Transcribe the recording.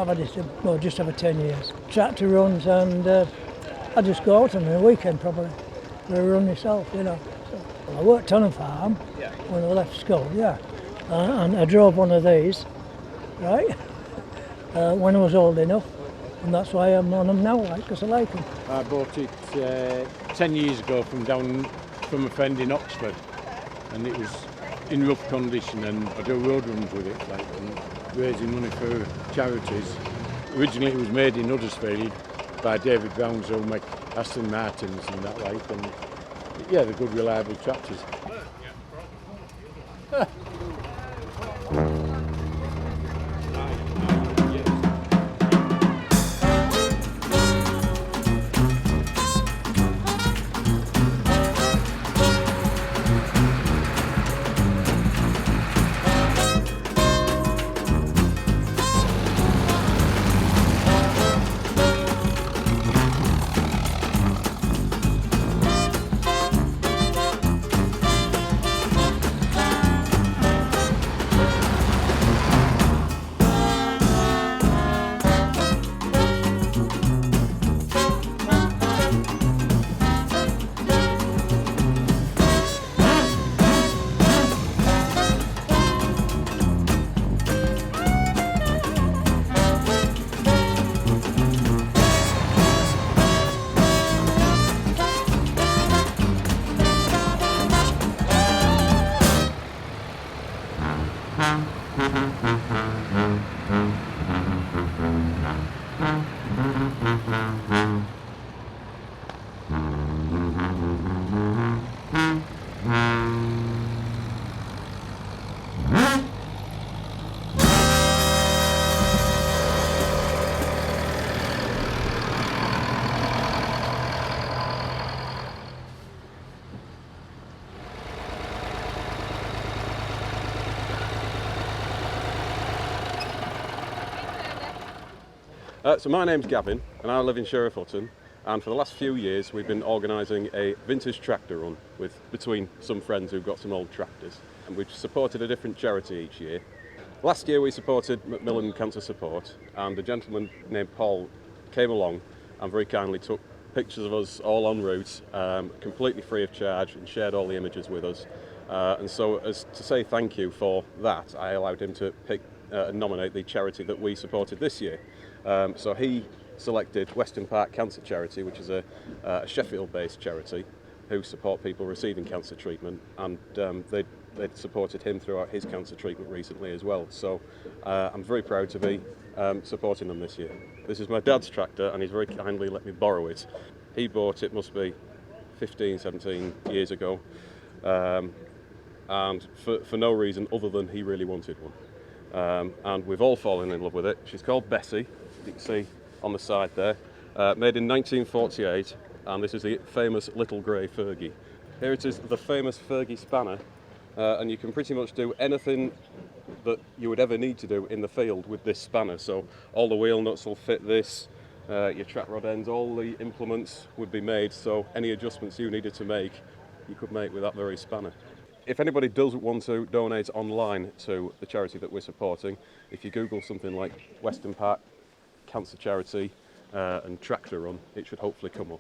I've had it, well, just over 10 years. Tractor runs, and I just go out on a weekend probably for a run myself, you know. So, I worked on a farm when I left school, and I drove one of these, right, when I was old enough, and that's why I'm on them now, because I like them. I bought it 10 years ago from a friend in Oxford, and it was in rough condition, and I do road runs with it, like, and raising money for charities. Originally it was made in Huddersfield by David Brown's who make Aston Martins and that like, and yeah, they're good reliable tractors. So my name's Gavin and I live in Sheriff Hutton, and for the last few years we've been organising a vintage tractor run between some friends who've got some old tractors, and we've supported a different charity each year. Last year we supported Macmillan Cancer Support, and a gentleman named Paul came along and very kindly took pictures of us all en route, completely free of charge, and shared all the images with us. And so, as to say thank you for that, I allowed him to pick and nominate the charity that we supported this year. So he selected Western Park Cancer Charity, which is a Sheffield-based charity who support people receiving cancer treatment, and they'd supported him throughout his cancer treatment recently as well. So I'm very proud to be supporting them this year. This is my dad's tractor, and he's very kindly let me borrow it. He bought it, must be 15, 17 years ago, and for no reason other than he really wanted one. And we've all fallen in love with it. She's called Bessie, you can see on the side there, made in 1948, and this is the famous little grey Fergie. Here it is, the famous Fergie spanner, and you can pretty much do anything that you would ever need to do in the field with this spanner. So all the wheel nuts will fit this, your track rod ends, all the implements would be made, so any adjustments you needed to make, you could make with that very spanner. If anybody does want to donate online to the charity that we're supporting, if you Google something like Western Park Cancer Charity and Tractor Run, it should hopefully come up.